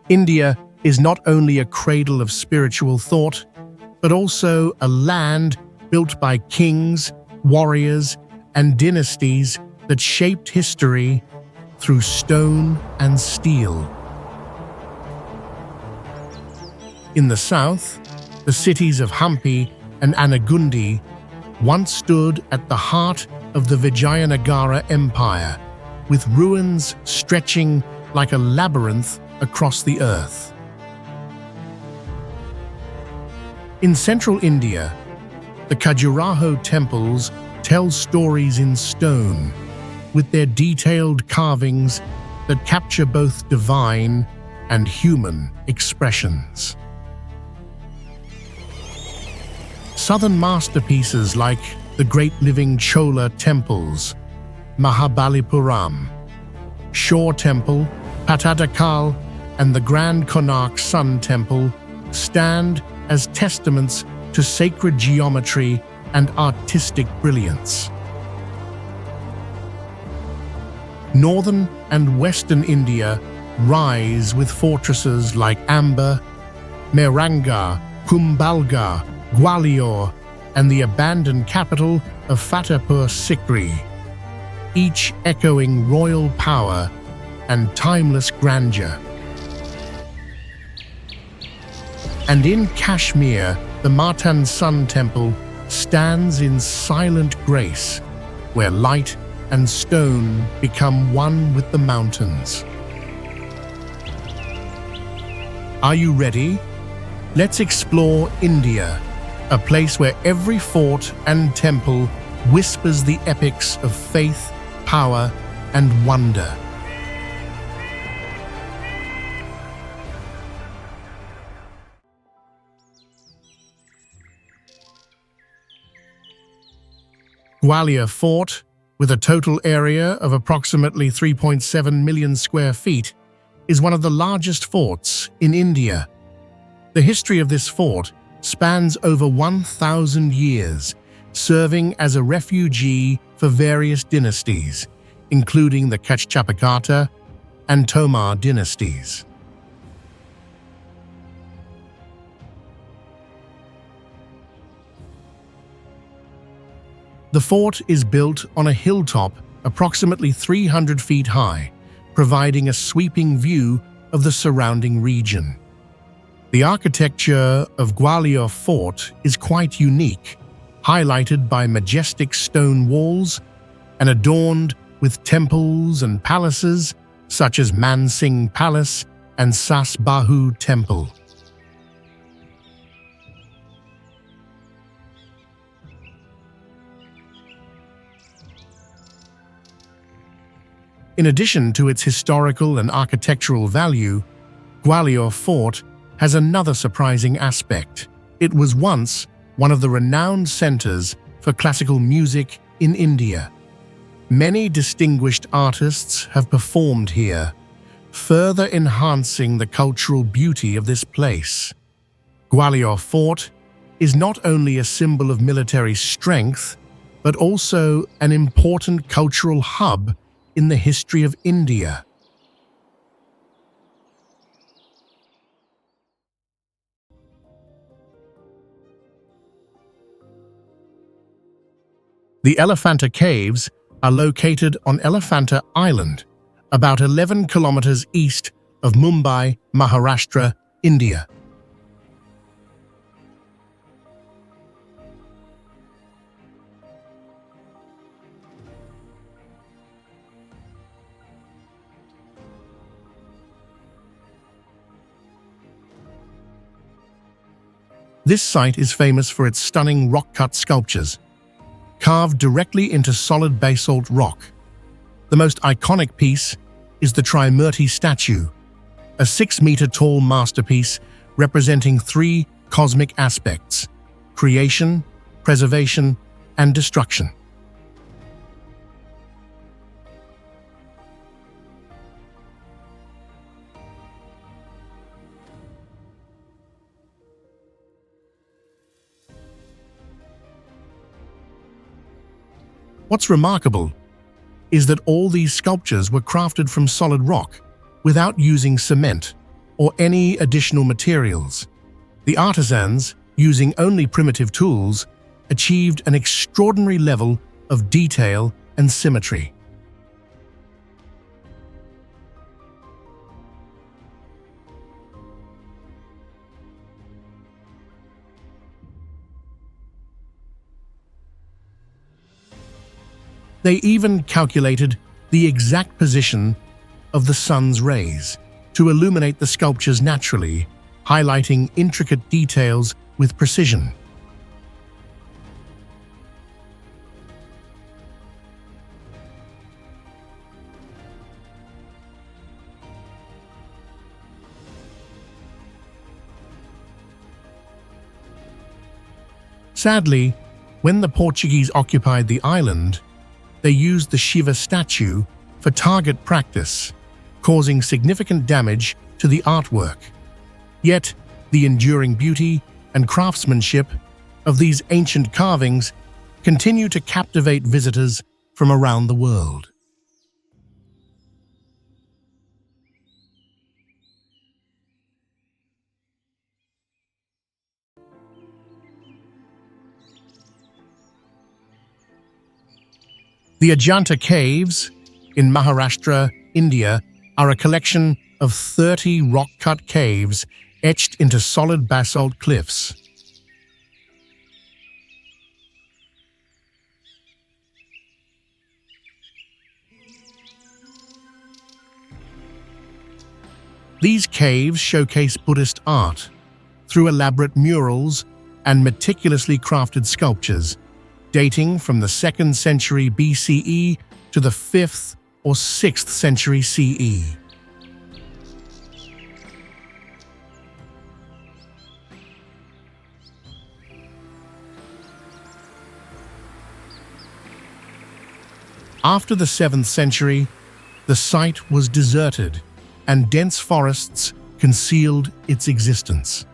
India is not only a cradle of spiritual thought, but also a land built by kings, warriors, and dynasties that shaped history through stone and steel. In the south, the cities of Hampi and Anegundi once stood at the heart of the Vijayanagara Empire, with ruins stretching like a labyrinth across the earth. In central India, the Khajuraho temples tell stories in stone, with their detailed carvings that capture both divine and human expressions. Southern masterpieces like the great living Chola temples, Mahabalipuram, Shore Temple, Pattadakal, and the Grand Konark Sun Temple stand as testaments to sacred geometry and artistic brilliance. Northern and western India rise with fortresses like Amba, Mehranga, Kumbhalgarh, Gwalior, and the abandoned capital of Fatehpur Sikri, each echoing royal power and timeless grandeur. And in Kashmir, the Matan Sun Temple stands in silent grace, where light and stone become one with the mountains. Are you ready? Let's explore India, a place where every fort and temple whispers the epics of faith, power, and wonder. Gwalior Fort, with a total area of approximately 3.7 million square feet, is one of the largest forts in India. The history of this fort spans over 1,000 years, serving as a refuge for various dynasties, including the Kachchapakata and Tomar dynasties. The fort is built on a hilltop approximately 300 feet high, providing a sweeping view of the surrounding region. The architecture of Gwalior Fort is quite unique, highlighted by majestic stone walls and adorned with temples and palaces such as Mansingh Palace and Sas Bahu Temple. In addition to its historical and architectural value, Gwalior Fort has another surprising aspect. It was once one of the renowned centers for classical music in India. Many distinguished artists have performed here, further enhancing the cultural beauty of this place. Gwalior Fort is not only a symbol of military strength, but also an important cultural hub in the history of India. The Elephanta Caves are located on Elephanta Island, about 11 kilometers east of Mumbai, Maharashtra, India. This site is famous for its stunning rock-cut sculptures, carved directly into solid basalt rock. The most iconic piece is the Trimurti statue, a 6-meter-tall masterpiece representing 3 cosmic aspects: creation, preservation, and destruction. What's remarkable is that all these sculptures were crafted from solid rock without using cement, or any additional materials. The artisans, using only primitive tools, achieved an extraordinary level of detail and symmetry. They even calculated the exact position of the sun's rays to illuminate the sculptures naturally, highlighting intricate details with precision. Sadly, when the Portuguese occupied the island, they used the Shiva statue for target practice, causing significant damage to the artwork. Yet, the enduring beauty and craftsmanship of these ancient carvings continue to captivate visitors from around the world. The Ajanta Caves in Maharashtra, India, are a collection of 30 rock-cut caves etched into solid basalt cliffs. These caves showcase Buddhist art through elaborate murals and meticulously crafted sculptures, dating from the 2nd century BCE to the 5th or 6th century CE. After the 7th century, the site was deserted and dense forests concealed its existence.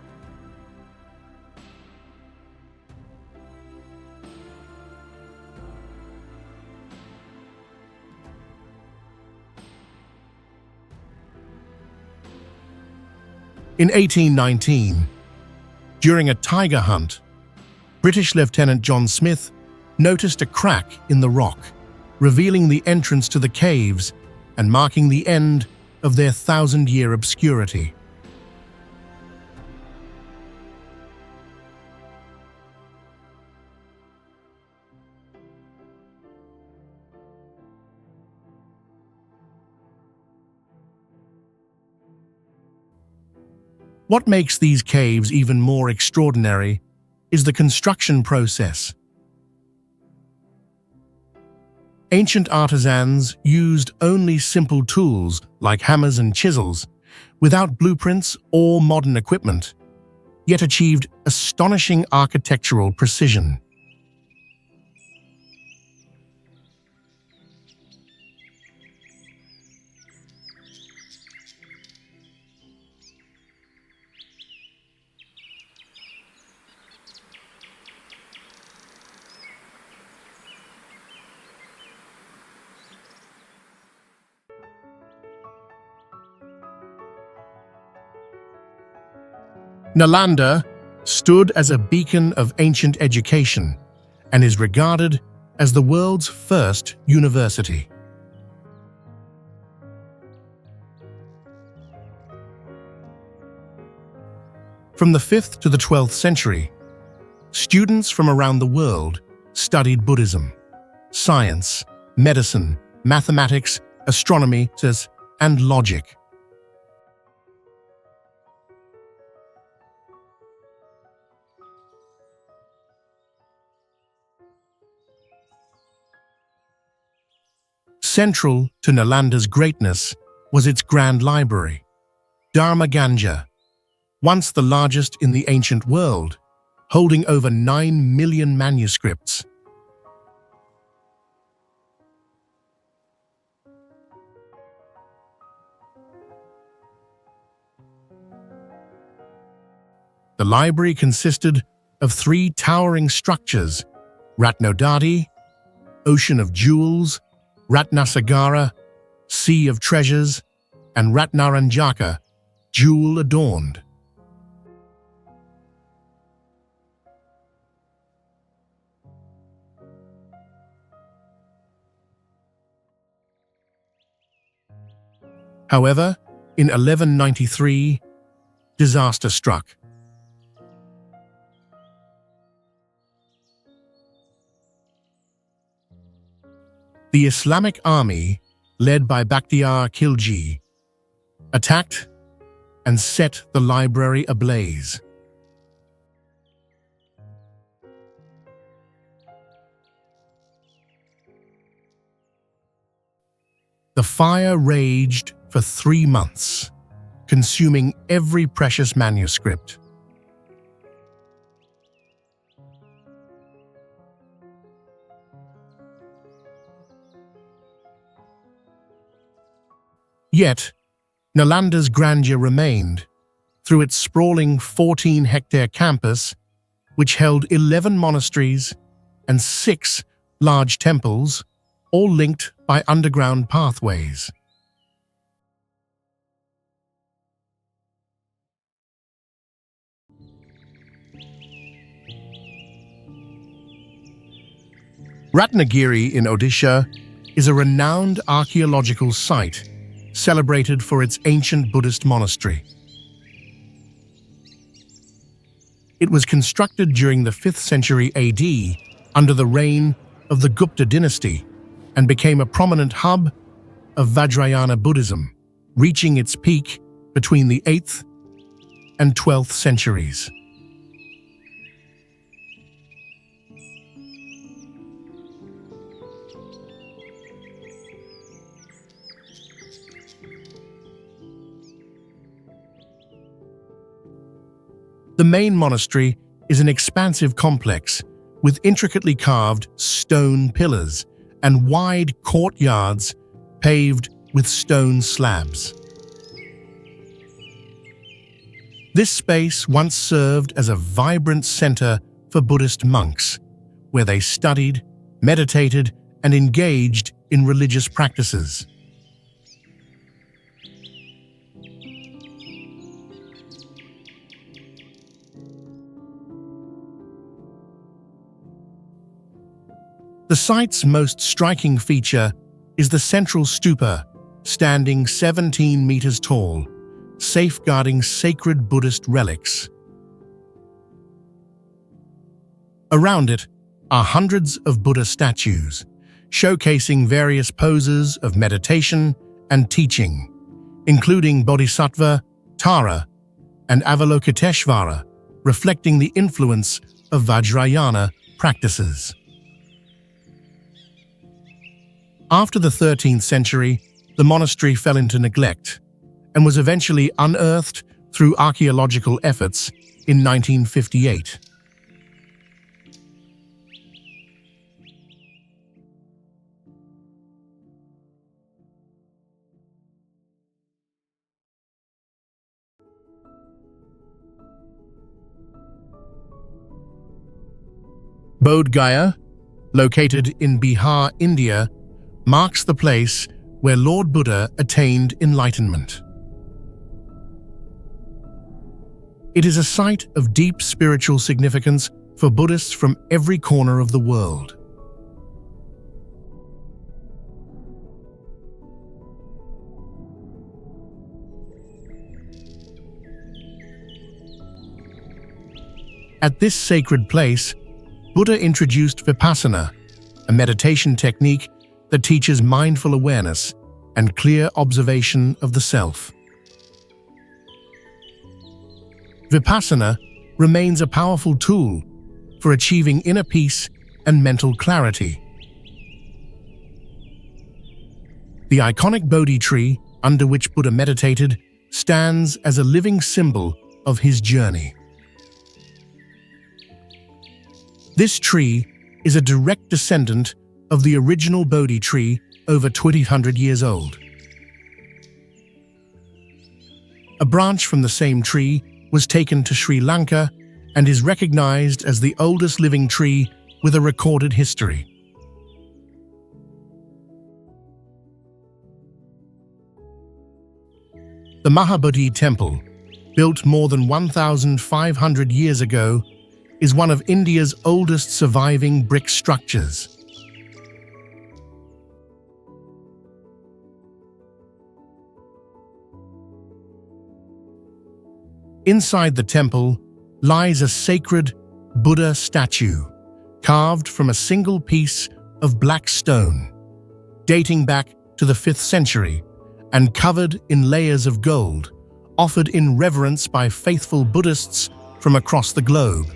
In 1819, during a tiger hunt, British Lieutenant John Smith noticed a crack in the rock, revealing the entrance to the caves and marking the end of their 1,000-year obscurity. What makes these caves even more extraordinary is the construction process. Ancient artisans used only simple tools like hammers and chisels, without blueprints or modern equipment, yet achieved astonishing architectural precision. Nalanda stood as a beacon of ancient education and is regarded as the world's first university. From the 5th to the 12th century, students from around the world studied Buddhism, science, medicine, mathematics, astronomy, and logic. Central to Nalanda's greatness was its grand library, Dharmaganja, once the largest in the ancient world, holding over 9 million manuscripts. The library consisted of 3 towering structures: Ratnagiri, Ocean of Jewels, Ratnasagara, Sea of Treasures, and Ratnaranjaka, jewel-adorned. However, in 1193, disaster struck. The Islamic army, led by Bakhtiar Khilji, attacked and set the library ablaze. The fire raged for 3 months, consuming every precious manuscript. Yet, Nalanda's grandeur remained through its sprawling 14-hectare campus, which held 11 monasteries and 6 large temples, all linked by underground pathways. Ratnagiri in Odisha is a renowned archaeological site, celebrated for its ancient Buddhist monastery. It was constructed during the 5th century AD under the reign of the Gupta dynasty and became a prominent hub of Vajrayana Buddhism, reaching its peak between the 8th and 12th centuries. The main monastery is an expansive complex with intricately carved stone pillars and wide courtyards paved with stone slabs. This space once served as a vibrant center for Buddhist monks, where they studied, meditated, and engaged in religious practices. The site's most striking feature is the central stupa, standing 17 meters tall, safeguarding sacred Buddhist relics. Around it are hundreds of Buddha statues, showcasing various poses of meditation and teaching, including Bodhisattva, Tara, and Avalokiteshvara, reflecting the influence of Vajrayana practices. After the 13th century, the monastery fell into neglect and was eventually unearthed through archaeological efforts in 1958. Bodh Gaya, located in Bihar, India, marks the place where Lord Buddha attained enlightenment. It is a site of deep spiritual significance for Buddhists from every corner of the world. At this sacred place, Buddha introduced Vipassana, a meditation technique that teaches mindful awareness and clear observation of the self. Vipassana remains a powerful tool for achieving inner peace and mental clarity. The iconic Bodhi tree, under which Buddha meditated, stands as a living symbol of his journey. This tree is a direct descendant of the original Bodhi tree, over 2,000 years old. A branch from the same tree was taken to Sri Lanka and is recognized as the oldest living tree with a recorded history. The Mahabodhi Temple, built more than 1,500 years ago, is one of India's oldest surviving brick structures. Inside the temple lies a sacred Buddha statue, carved from a single piece of black stone, dating back to the 5th century and covered in layers of gold, offered in reverence by faithful Buddhists from across the globe.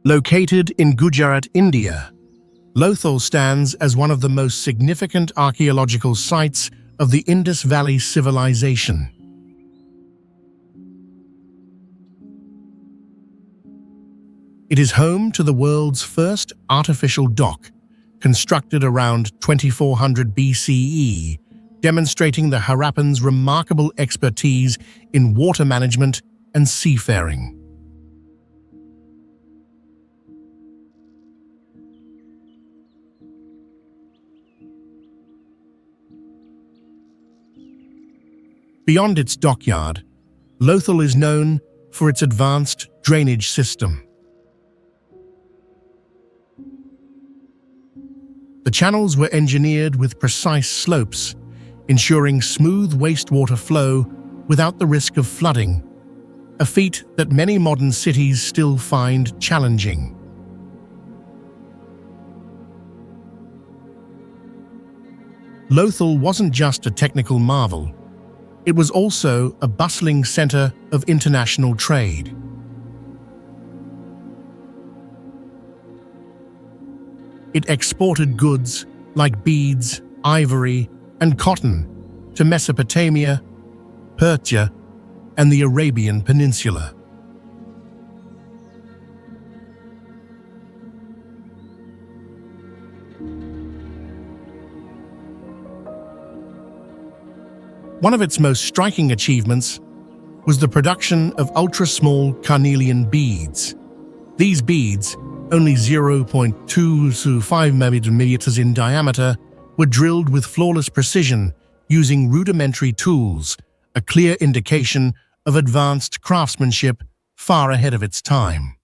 Located in Gujarat, India, Lothal stands as one of the most significant archaeological sites of the Indus Valley civilization. It is home to the world's first artificial dock, constructed around 2400 BCE, demonstrating the Harappans' remarkable expertise in water management and seafaring. Beyond its dockyard, Lothal is known for its advanced drainage system. The channels were engineered with precise slopes, ensuring smooth wastewater flow without the risk of flooding, a feat that many modern cities still find challenging. Lothal wasn't just a technical marvel. It was also a bustling center of international trade. It exported goods like beads, ivory, and cotton to Mesopotamia, Persia, and the Arabian Peninsula. One of its most striking achievements was the production of ultra-small carnelian beads. These beads, only 0.225 millimeters in diameter, were drilled with flawless precision using rudimentary tools, a clear indication of advanced craftsmanship far ahead of its time.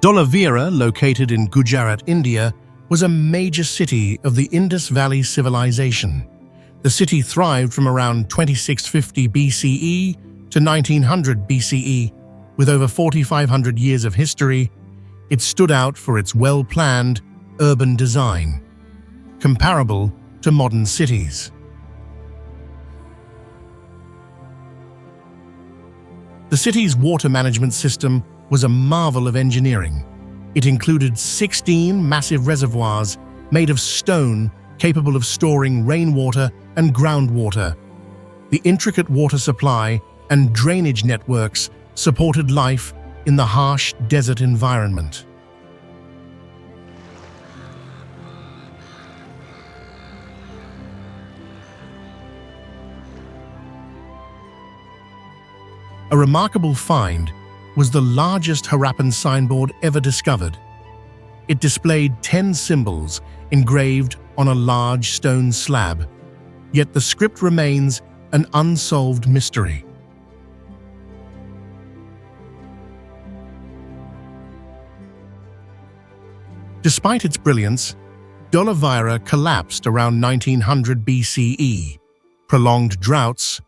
Dholavira, located in Gujarat, India, was a major city of the Indus Valley civilization. The city thrived from around 2650 BCE to 1900 BCE. With over 4,500 years of history, it stood out for its well-planned urban design, comparable to modern cities. The city's water management system was a marvel of engineering. It included 16 massive reservoirs made of stone capable of storing rainwater and groundwater. The intricate water supply and drainage networks supported life in the harsh desert environment. A remarkable find was the largest Harappan signboard ever discovered. It displayed 10 symbols engraved on a large stone slab, yet the script remains an unsolved mystery. Despite its brilliance, Dholavira collapsed around 1900 BCE. Prolonged droughts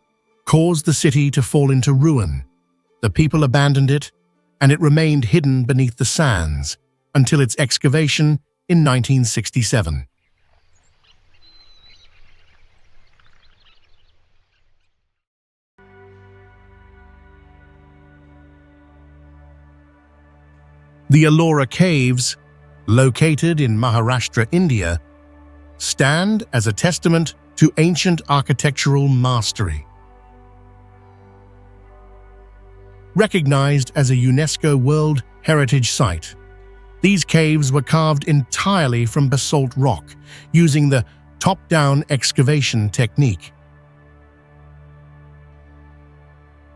caused the city to fall into ruin. The people abandoned it, and it remained hidden beneath the sands until its excavation in 1967. The Ellora Caves, located in Maharashtra, India, stand as a testament to ancient architectural mastery. Recognized as a UNESCO World Heritage Site, these caves were carved entirely from basalt rock, using the top-down excavation technique.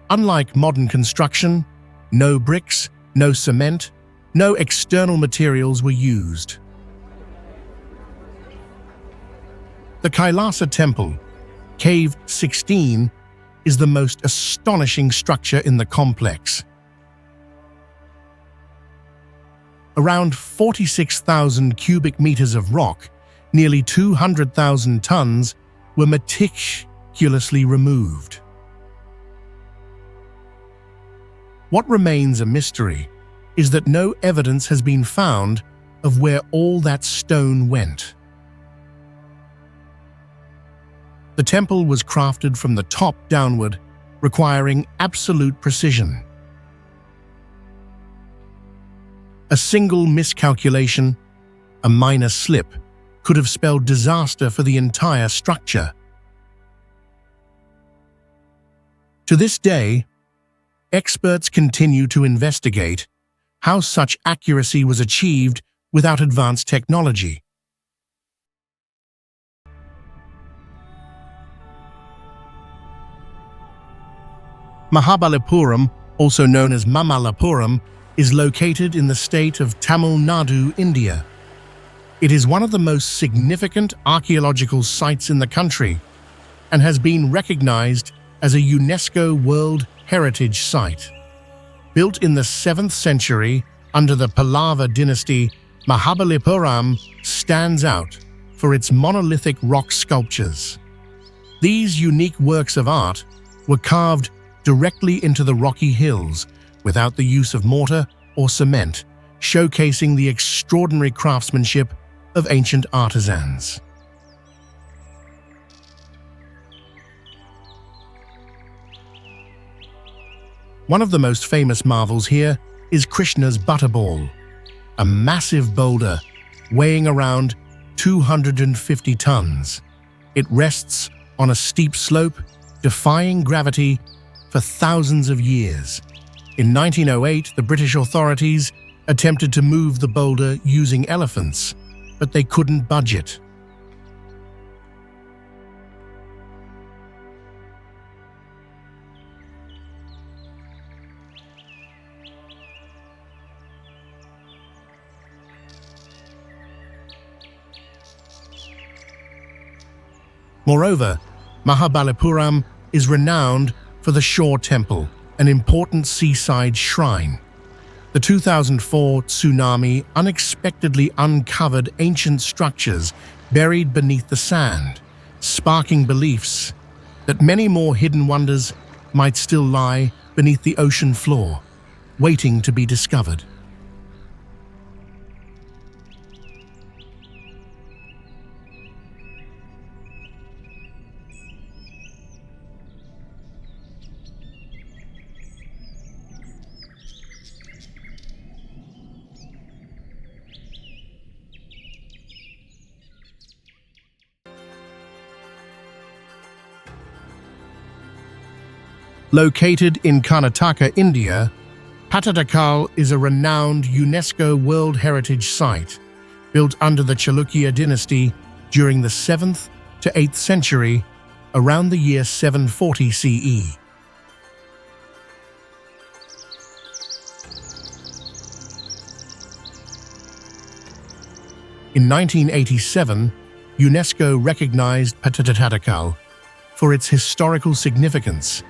Unlike modern construction, no bricks, no cement, no external materials were used. The Kailasa Temple, Cave 16, is the most astonishing structure in the complex. Around 46,000 cubic meters of rock, nearly 200,000 tons, were meticulously removed. What remains a mystery is that no evidence has been found of where all that stone went. The temple was crafted from the top downward, requiring absolute precision. A single miscalculation, a minor slip, could have spelled disaster for the entire structure. To this day, experts continue to investigate how such accuracy was achieved without advanced technology. Mahabalipuram, also known as Mahabalipuram, is located in the state of Tamil Nadu, India. It is one of the most significant archaeological sites in the country and has been recognized as a UNESCO World Heritage Site. Built in the 7th century under the Pallava dynasty, Mahabalipuram stands out for its monolithic rock sculptures. These unique works of art were carved directly into the rocky hills without the use of mortar or cement, showcasing the extraordinary craftsmanship of ancient artisans. One of the most famous marvels here is Krishna's butterball, a massive boulder weighing around 250 tons. It rests on a steep slope, defying gravity for thousands of years. In 1908, the British authorities attempted to move the boulder using elephants, but they couldn't budge it. Moreover, Mahabalipuram is renowned for the Shore Temple, an important seaside shrine. The 2004 tsunami unexpectedly uncovered ancient structures buried beneath the sand, sparking beliefs that many more hidden wonders might still lie beneath the ocean floor, waiting to be discovered. Located in Karnataka, India, Pattadakal is a renowned UNESCO World Heritage Site, built under the Chalukya dynasty during the 7th to 8th century, around the year 740 CE. In 1987, UNESCO recognized Pattadakal for its historical significance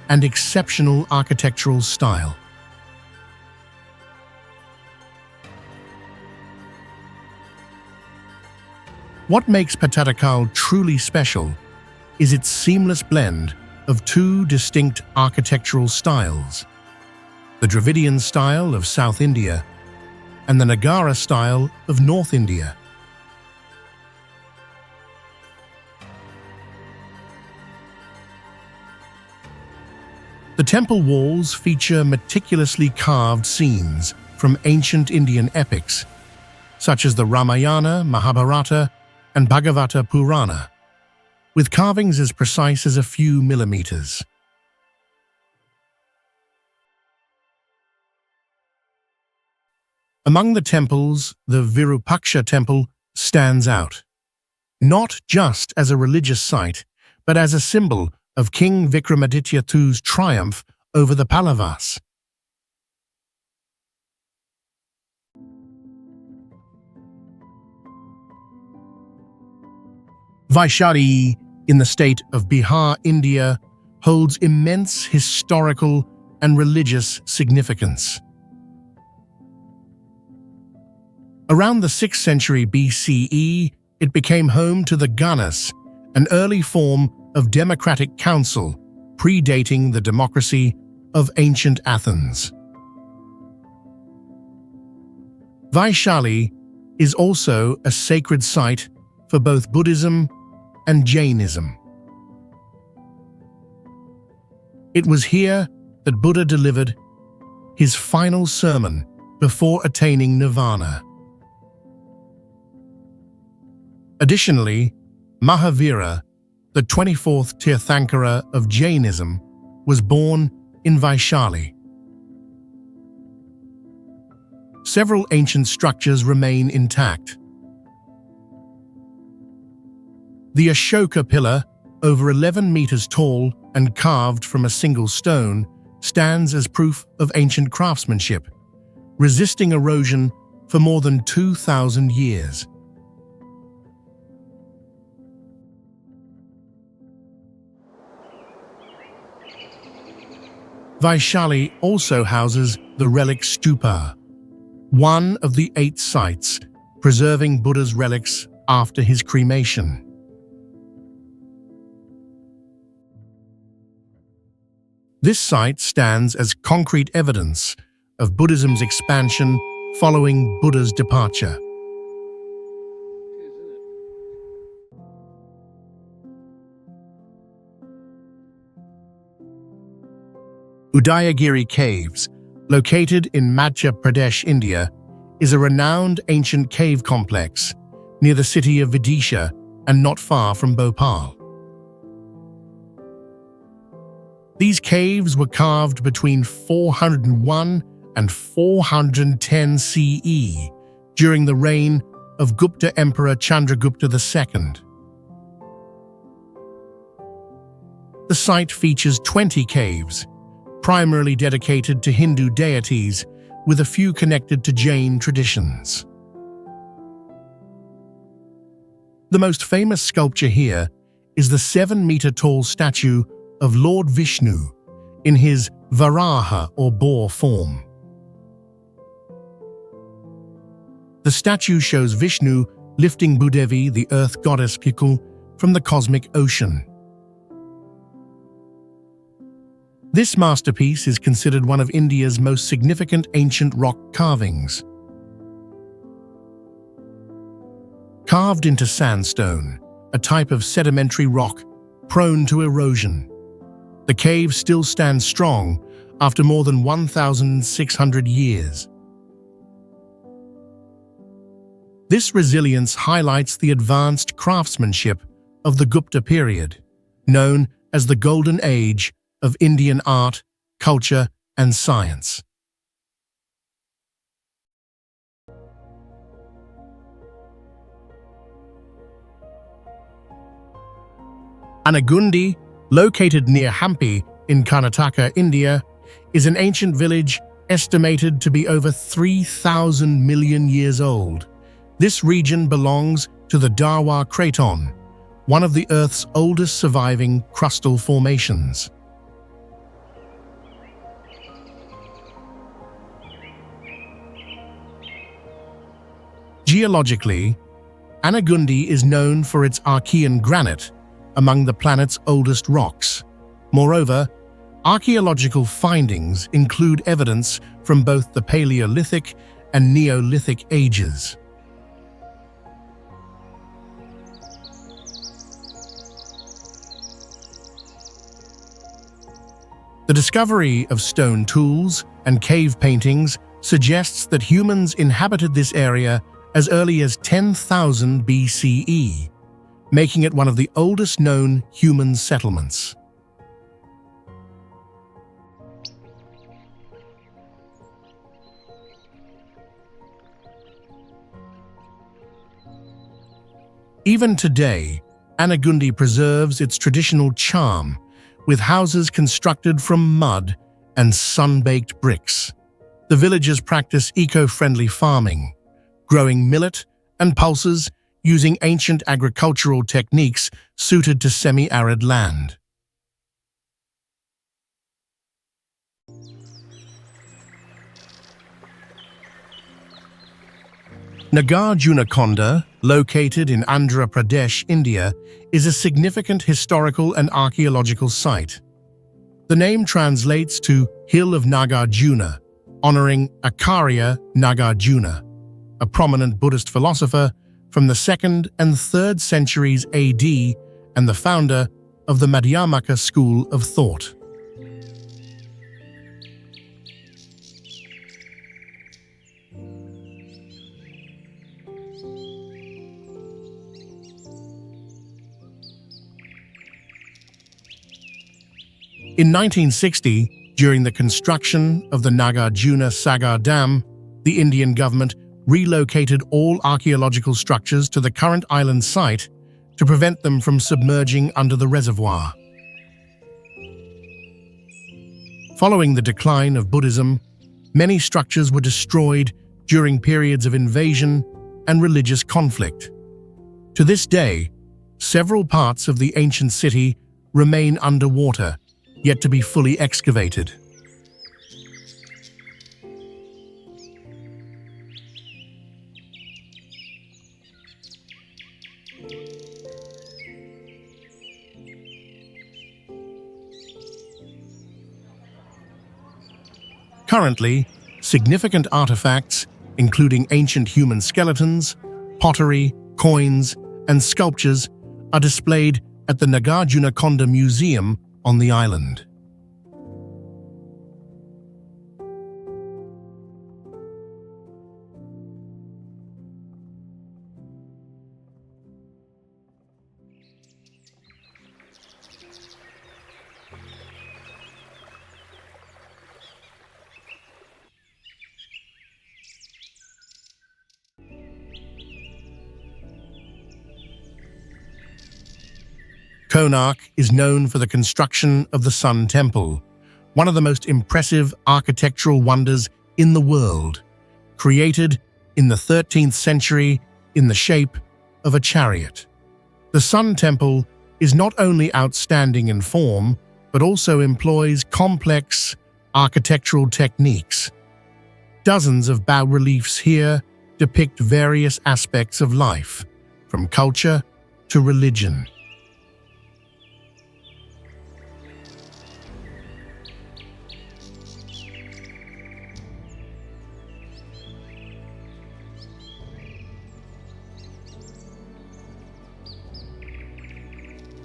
and exceptional architectural style. What makes Pattadakal truly special is its seamless blend of two distinct architectural styles: the Dravidian style of South India and the Nagara style of North India. The temple walls feature meticulously carved scenes from ancient Indian epics, such as the Ramayana, Mahabharata, and Bhagavata Purana, with carvings as precise as a few millimeters. Among the temples, the Virupaksha temple stands out, not just as a religious site, but as a symbol of King Vikramaditya II's triumph over the Pallavas. Vaishali, in the state of Bihar, India, holds immense historical and religious significance. Around the 6th century BCE, it became home to the Ganas, an early form of democratic council predating the democracy of ancient Athens. Vaishali is also a sacred site for both Buddhism and Jainism. It was here that Buddha delivered his final sermon before attaining nirvana. Additionally, Mahavihara, the 24th Tirthankara of Jainism, was born in Vaishali. Several ancient structures remain intact. The Ashoka pillar, over 11 meters tall and carved from a single stone, stands as proof of ancient craftsmanship, resisting erosion for more than 2,000 years. Vaishali also houses the relic stupa, one of the 8 sites preserving Buddha's relics after his cremation. This site stands as concrete evidence of Buddhism's expansion following Buddha's departure. Udayagiri Caves, located in Madhya Pradesh, India, is a renowned ancient cave complex near the city of Vidisha and not far from Bhopal. These caves were carved between 401 and 410 CE during the reign of Gupta Emperor Chandragupta II. The site features 20 caves, primarily dedicated to Hindu deities, with a few connected to Jain traditions. The most famous sculpture here is the 7-meter-tall statue of Lord Vishnu in his Varaha or boar form. The statue shows Vishnu lifting Bhudevi, the earth goddess Piku, from the cosmic ocean. This masterpiece is considered one of India's most significant ancient rock carvings. Carved into sandstone, a type of sedimentary rock prone to erosion, the cave still stands strong after more than 1,600 years. This resilience highlights the advanced craftsmanship of the Gupta period, known as the Golden Age of Indian art, culture, and science. Anegundi, located near Hampi in Karnataka, India, is an ancient village estimated to be over 3,000 million years old. This region belongs to the Darwar Craton, one of the Earth's oldest surviving crustal formations. Geologically, Anegundi is known for its Archean granite, among the planet's oldest rocks. Moreover, archaeological findings include evidence from both the Paleolithic and Neolithic ages. The discovery of stone tools and cave paintings suggests that humans inhabited this area as early as 10,000 BCE, making it one of the oldest known human settlements. Even today, Anegundi preserves its traditional charm, with houses constructed from mud and sun-baked bricks. The villagers practice eco-friendly farming, growing millet and pulses using ancient agricultural techniques suited to semi-arid land. Nagarjunakonda, located in Andhra Pradesh, India, is a significant historical and archaeological site. The name translates to Hill of Nagarjuna, honoring Acharya Nagarjuna, a prominent Buddhist philosopher from the 2nd and 3rd centuries AD and the founder of the Madhyamaka school of thought. In 1960, during the construction of the Nagarjuna Sagar Dam, the Indian government relocated all archaeological structures to the current island site to prevent them from submerging under the reservoir. Following the decline of Buddhism, many structures were destroyed during periods of invasion and religious conflict. To this day, several parts of the ancient city remain underwater, yet to be fully excavated. Currently, significant artifacts, including ancient human skeletons, pottery, coins, and sculptures, are displayed at the Nagarjunakonda Museum on the island. Konark is known for the construction of the Sun Temple, one of the most impressive architectural wonders in the world, created in the 13th century in the shape of a chariot. The Sun Temple is not only outstanding in form, but also employs complex architectural techniques. Dozens of bas-reliefs here depict various aspects of life, from culture to religion.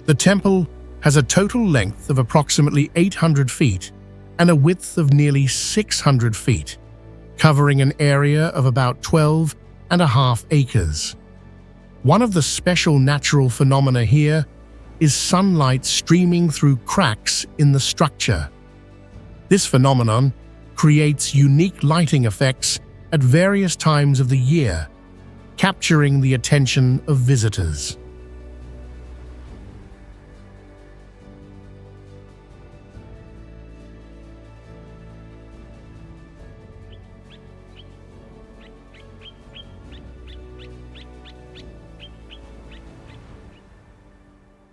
The temple has a total length of approximately 800 feet and a width of nearly 600 feet, covering an area of about 12.5 acres. One of the special natural phenomena here is sunlight streaming through cracks in the structure. This phenomenon creates unique lighting effects at various times of the year, capturing the attention of visitors.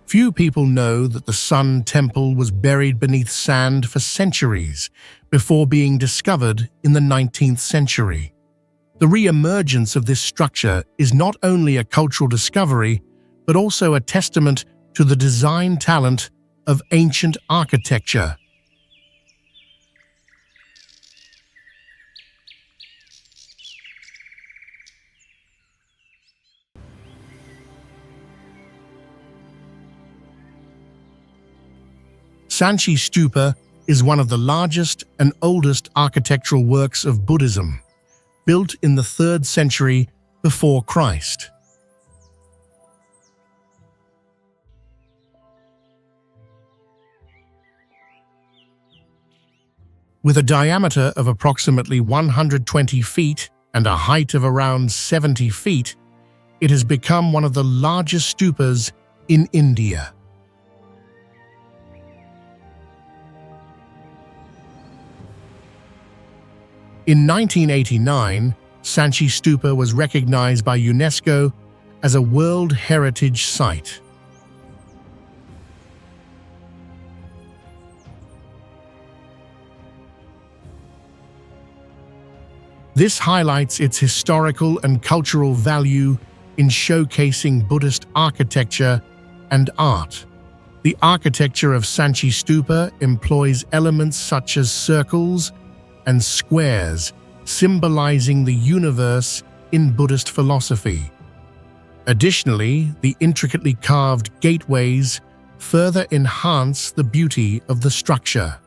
Few people know that the Sun Temple was buried beneath sand for centuries before being discovered in the 19th century. The re-emergence of this structure is not only a cultural discovery, but also a testament to the design talent of ancient architecture. Sanchi Stupa is one of the largest and oldest architectural works of Buddhism. built in the 3rd century before Christ. With a diameter of approximately 120 feet and a height of around 70 feet, it has become one of the largest stupas in India. In 1989, Sanchi Stupa was recognized by UNESCO as a World Heritage Site. This highlights its historical and cultural value in showcasing Buddhist architecture and art. The architecture of Sanchi Stupa employs elements such as circles and squares, symbolizing the universe in Buddhist philosophy. Additionally, the intricately carved gateways further enhance the beauty of the structure.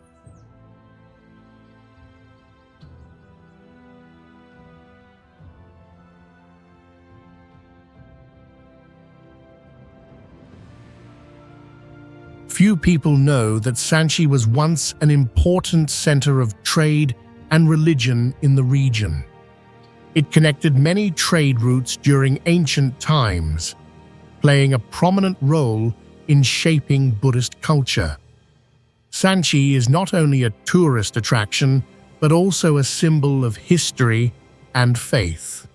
Few people know that Sanchi was once an important center of trade and religion in the region. It connected many trade routes during ancient times, playing a prominent role in shaping Buddhist culture. Sanchi is not only a tourist attraction, but also a symbol of history and faith.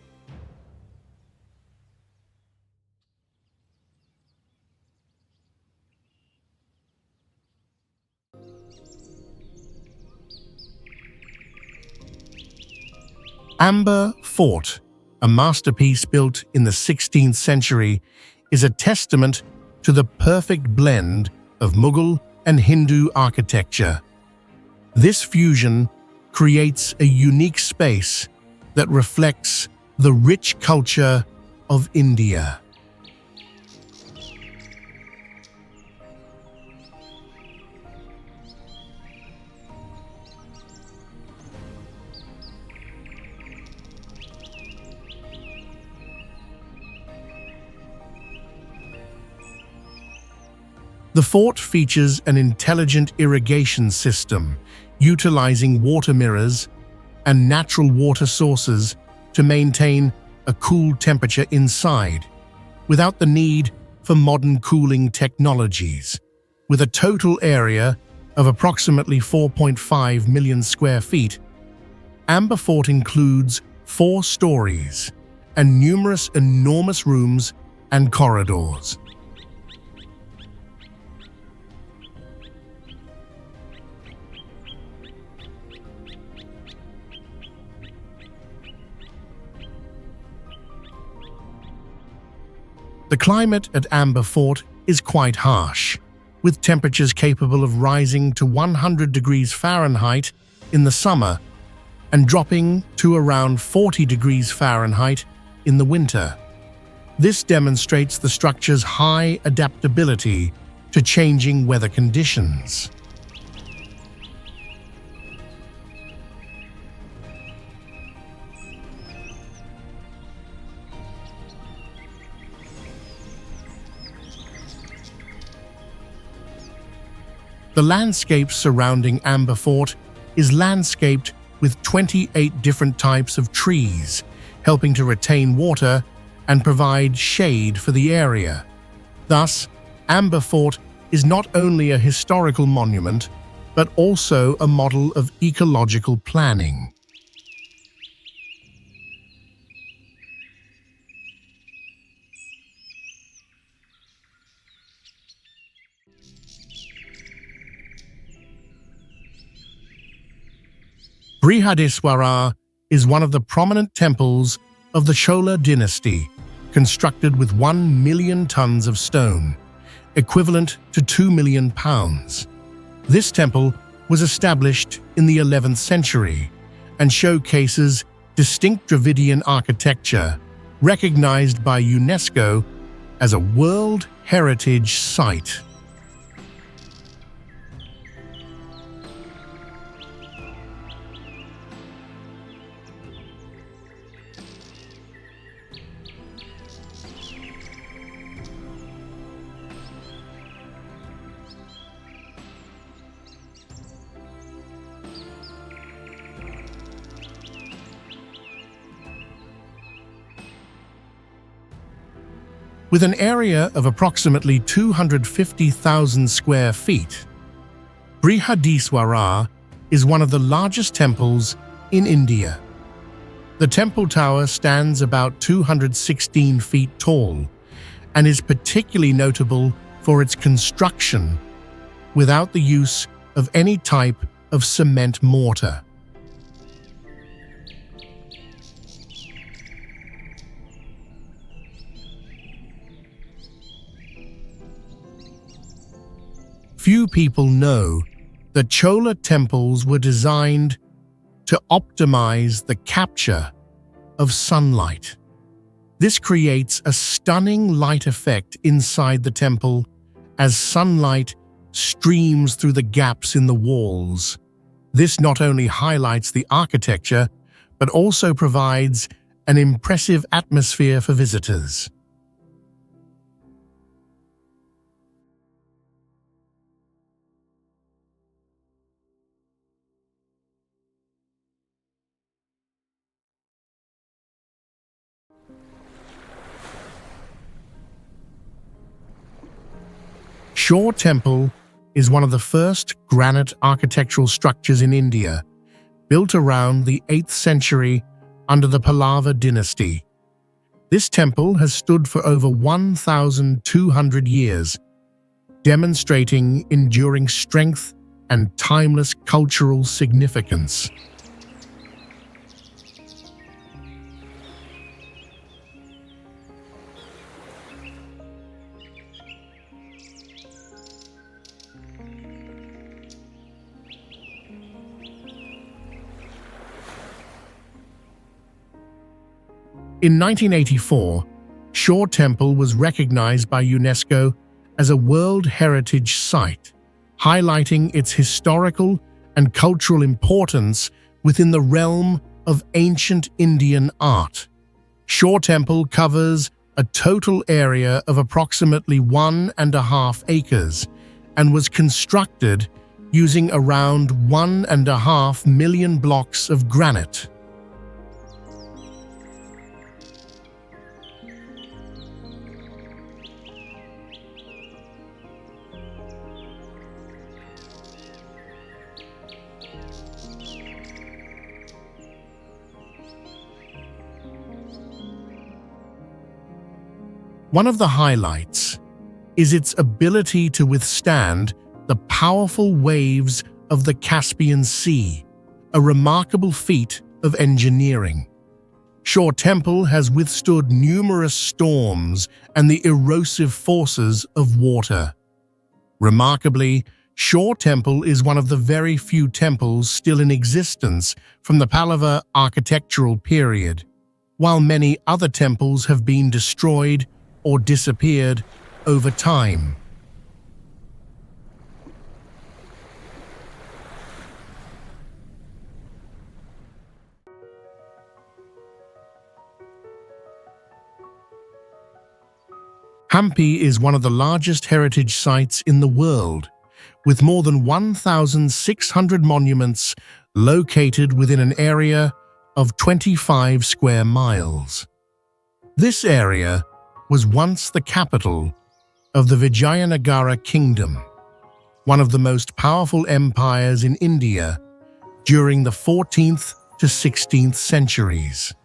Amba Fort, a masterpiece built in the 16th century, is a testament to the perfect blend of Mughal and Hindu architecture. This fusion creates a unique space that reflects the rich culture of India. The fort features an intelligent irrigation system, utilizing water mirrors and natural water sources to maintain a cool temperature inside, without the need for modern cooling technologies. With a total area of approximately 4.5 million square feet, Amba Fort includes 4 stories and numerous enormous rooms and corridors. The climate at Amba Fort is quite harsh, with temperatures capable of rising to 100 degrees Fahrenheit in the summer and dropping to around 40 degrees Fahrenheit in the winter. This demonstrates the structure's high adaptability to changing weather conditions. The landscape surrounding Amba Fort is landscaped with 28 different types of trees, helping to retain water and provide shade for the area. Thus, Amba Fort is not only a historical monument, but also a model of ecological planning. Brihadiswara is one of the prominent temples of the Chola dynasty, constructed with 1 million tons of stone, equivalent to 2 million pounds. This temple was established in the 11th century and showcases distinct Dravidian architecture, recognized by UNESCO as a World Heritage Site. With an area of approximately 250,000 square feet, Brihadiswara is one of the largest temples in India. The temple tower stands about 216 feet tall and is particularly notable for its construction without the use of any type of cement mortar. Few people know that Chola temples were designed to optimize the capture of sunlight. This creates a stunning light effect inside the temple as sunlight streams through the gaps in the walls. This not only highlights the architecture, but also provides an impressive atmosphere for visitors. Shore Temple is one of the first granite architectural structures in India, built around the 8th century under the Pallava dynasty. This temple has stood for over 1,200 years, demonstrating enduring strength and timeless cultural significance. In 1984, Shore Temple was recognized by UNESCO as a World Heritage Site, highlighting its historical and cultural importance within the realm of ancient Indian art. Shore Temple covers a total area of approximately 1.5 acres and was constructed using around 1.5 million blocks of granite. One of the highlights is its ability to withstand the powerful waves of the Caspian Sea, a remarkable feat of engineering. Shore Temple has withstood numerous storms and the erosive forces of water. Remarkably, Shore Temple is one of the very few temples still in existence from the Pallava architectural period, while many other temples have been destroyed or disappeared over time. Hampi is one of the largest heritage sites in the world, with more than 1,600 monuments located within an area of 25 square miles. This area was once the capital of the Vijayanagara Kingdom, one of the most powerful empires in India during the 14th to 16th centuries.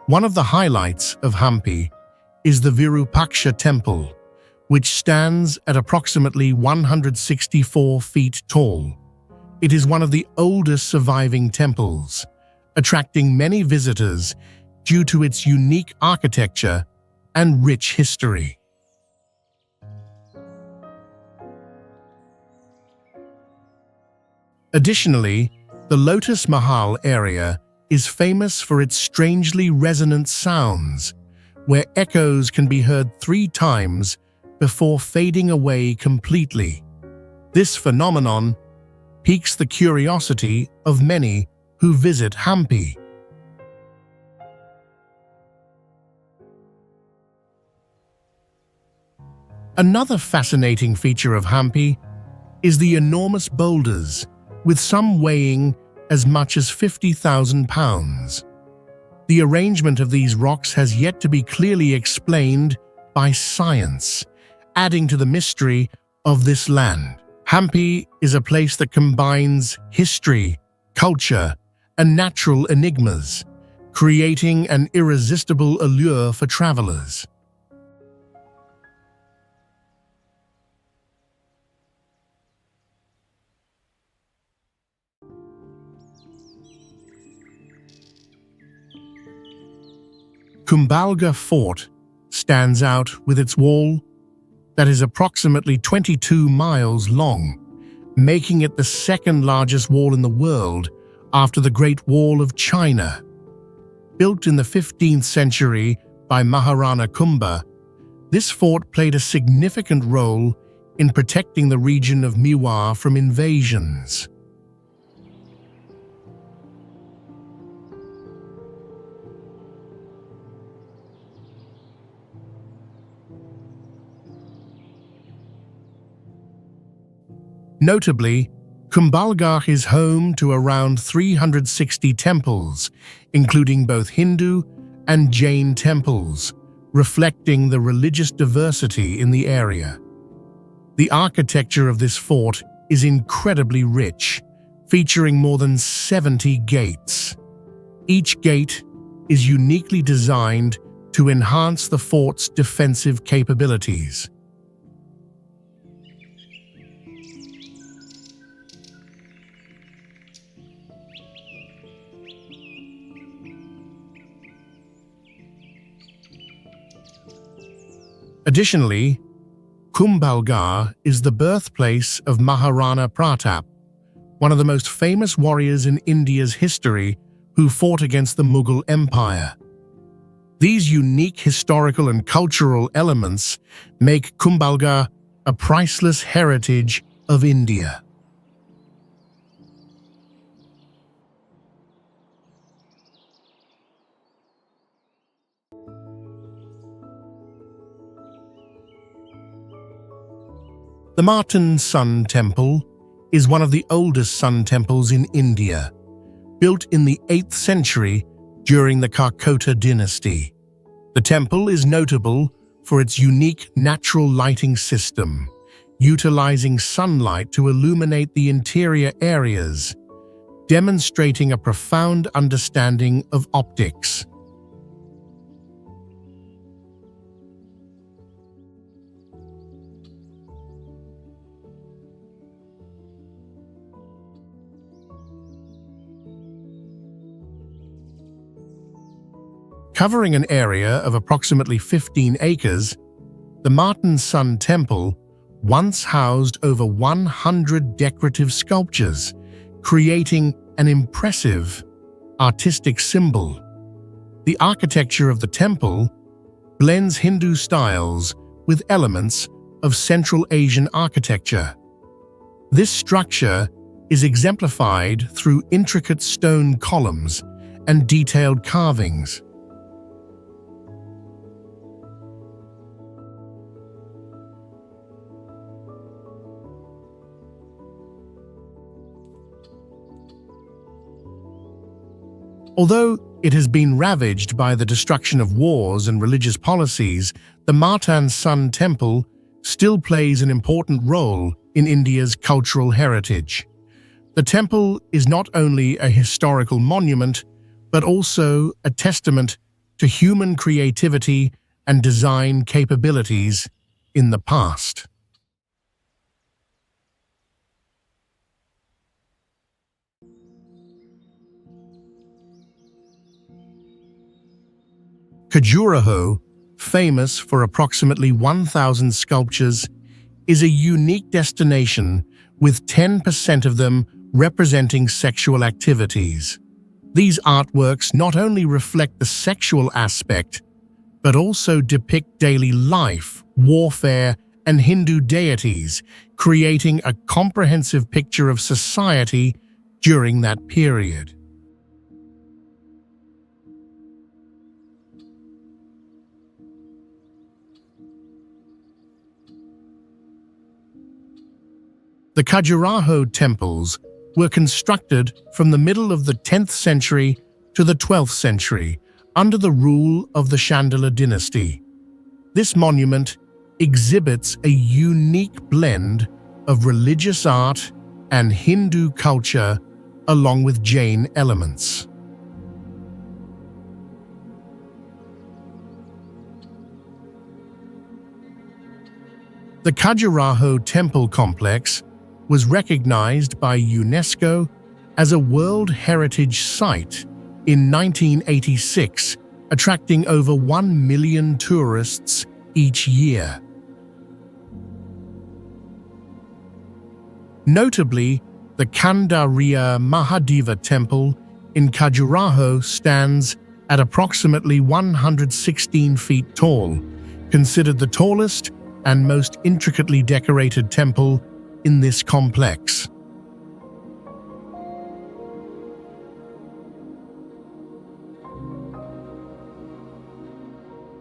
One of the highlights of Hampi is the Virupaksha Temple, which stands at approximately 164 feet tall. It is one of the oldest surviving temples, attracting many visitors due to its unique architecture and rich history. Additionally, the Lotus Mahal area is famous for its strangely resonant sounds, where echoes can be heard 3 times before fading away completely. This phenomenon piques the curiosity of many who visit Hampi. Another fascinating feature of Hampi is the enormous boulders, with some weighing as much as £50,000. The arrangement of these rocks has yet to be clearly explained by science, adding to the mystery of this land. Hampi is a place that combines history, culture, and natural enigmas, creating an irresistible allure for travelers. Gwalior Fort stands out with its wall that is approximately 22 miles long, making it the second largest wall in the world after the Great Wall of China. Built in the 15th century by Maharana Kumbha, this fort played a significant role in protecting the region of Mewar from invasions. Notably, Gwalior is home to around 360 temples, including both Hindu and Jain temples, reflecting the religious diversity in the area. The architecture of this fort is incredibly rich, featuring more than 70 gates. Each gate is uniquely designed to enhance the fort's defensive capabilities. Additionally, Gwalior is the birthplace of Maharana Pratap, one of the most famous warriors in India's history who fought against the Mughal Empire. These unique historical and cultural elements make Gwalior a priceless heritage of India. The Martin Sun Temple is one of the oldest sun temples in India, built in the 8th century during the Kakota dynasty. The temple is notable for its unique natural lighting system, utilizing sunlight to illuminate the interior areas, demonstrating a profound understanding of optics. Covering an area of approximately 15 acres, the Martin Sun Temple once housed over 100 decorative sculptures, creating an impressive artistic symbol. The architecture of the temple blends Hindu styles with elements of Central Asian architecture. This structure is exemplified through intricate stone columns and detailed carvings. Although it has been ravaged by the destruction of wars and religious policies, the Martin Sun Temple still plays an important role in India's cultural heritage. The temple is not only a historical monument, but also a testament to human creativity and design capabilities in the past. Khajuraho, famous for approximately 1,000 sculptures, is a unique destination with 10% of them representing sexual activities. These artworks not only reflect the sexual aspect, but also depict daily life, warfare, and Hindu deities, creating a comprehensive picture of society during that period. The Khajuraho temples were constructed from the middle of the 10th century to the 12th century under the rule of the Chandala dynasty. This monument exhibits a unique blend of religious art and Hindu culture along with Jain elements. The Khajuraho temple complex was recognized by UNESCO as a World Heritage Site in 1986, attracting over 1 million tourists each year. Notably, the Kandariya Mahadeva temple in Khajuraho stands at approximately 116 feet tall, considered the tallest and most intricately decorated temple in this complex.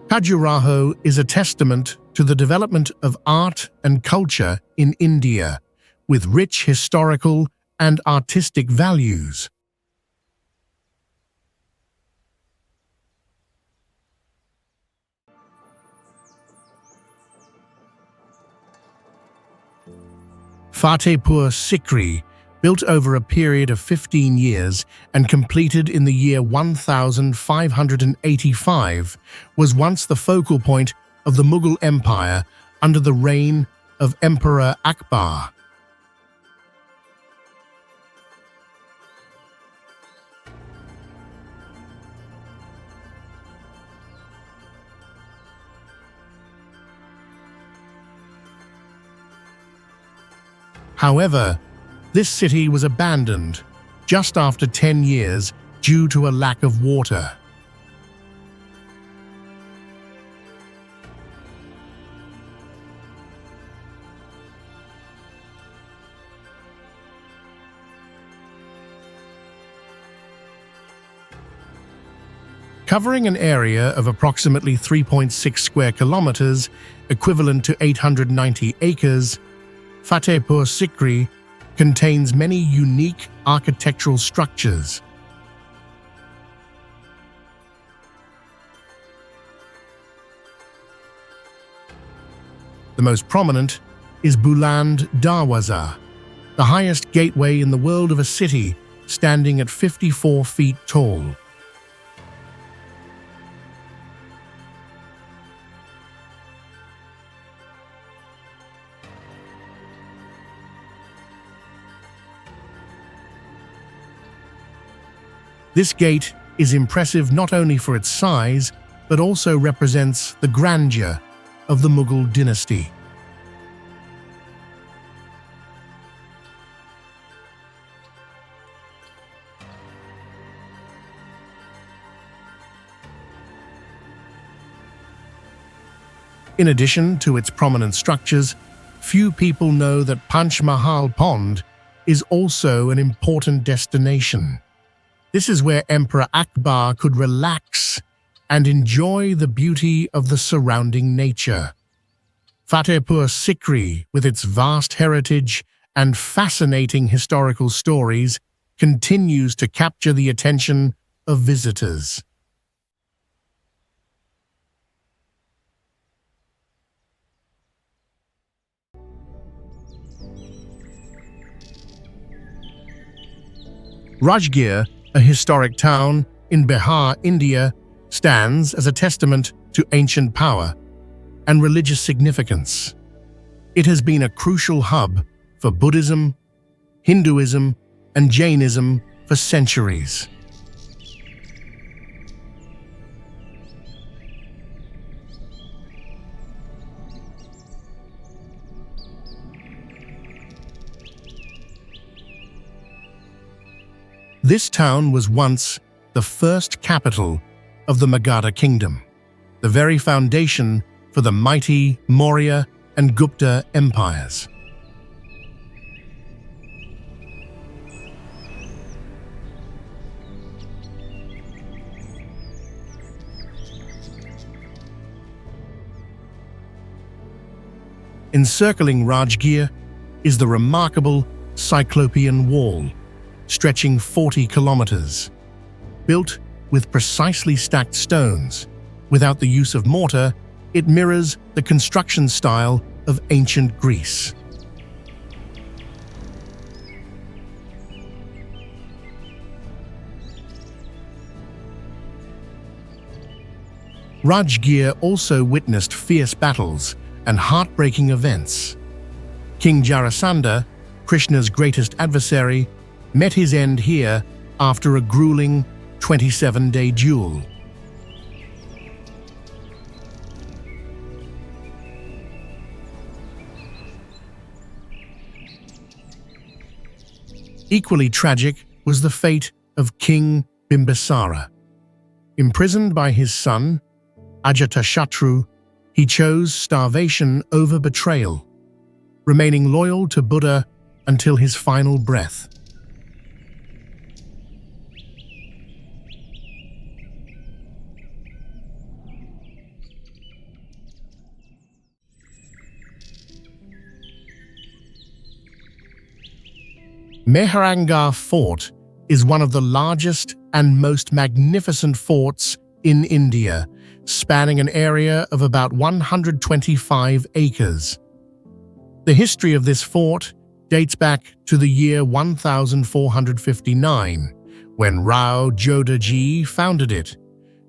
Khajuraho is a testament to the development of art and culture in India, with rich historical and artistic values. Fatehpur Sikri, built over a period of 15 years and completed in the year 1585, was once the focal point of the Mughal Empire under the reign of Emperor Akbar. However, this city was abandoned just after 10 years due to a lack of water. Covering an area of approximately 3.6 square kilometers, equivalent to 890 acres, Fatehpur Sikri contains many unique architectural structures. The most prominent is Buland Darwaza, the highest gateway in the world of a city, standing at 54 feet tall. This gate is impressive not only for its size, but also represents the grandeur of the Mughal dynasty. In addition to its prominent structures, few people know that Panch Mahal Pond is also an important destination. This is where Emperor Akbar could relax and enjoy the beauty of the surrounding nature. Fatehpur Sikri, with its vast heritage and fascinating historical stories, continues to capture the attention of visitors. Rajgir, a historic town in Bihar, India, stands as a testament to ancient power and religious significance. It has been a crucial hub for Buddhism, Hinduism, and Jainism for centuries. This town was once the first capital of the Magadha kingdom, the very foundation for the mighty Maurya and Gupta empires. Encircling Rajgir is the remarkable Cyclopean Wall, stretching 40 kilometers. Built with precisely stacked stones, without the use of mortar, it mirrors the construction style of ancient Greece. Rajgir also witnessed fierce battles and heartbreaking events. King Jarasandha, Krishna's greatest adversary, met his end here after a grueling 27-day duel. Equally tragic was the fate of King Bimbisara. Imprisoned by his son, Ajatashatru, he chose starvation over betrayal, remaining loyal to Buddha until his final breath. Mehrangarh Fort is one of the largest and most magnificent forts in India, spanning an area of about 125 acres. The history of this fort dates back to the year 1459, when Rao Jodhaji founded it,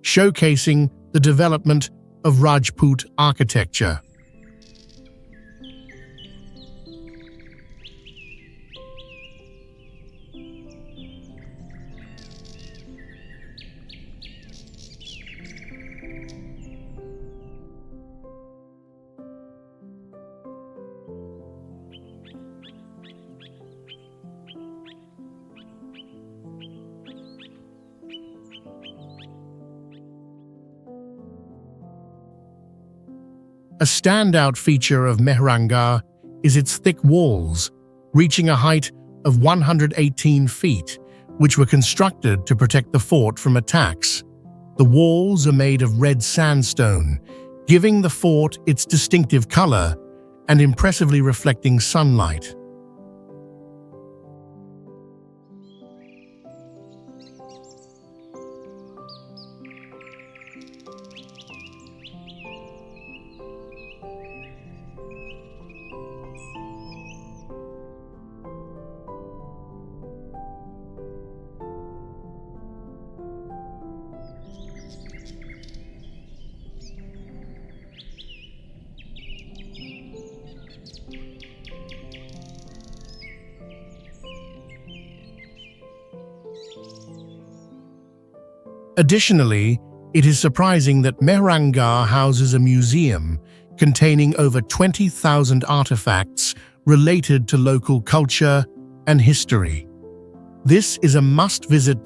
showcasing the development of Rajput architecture. A standout feature of Mehrangarh is its thick walls, reaching a height of 118 feet, which were constructed to protect the fort from attacks. The walls are made of red sandstone, giving the fort its distinctive color and impressively reflecting sunlight. Additionally, it is surprising that Mehrangarh houses a museum containing over 20,000 artifacts related to local culture and history. This is a must-visit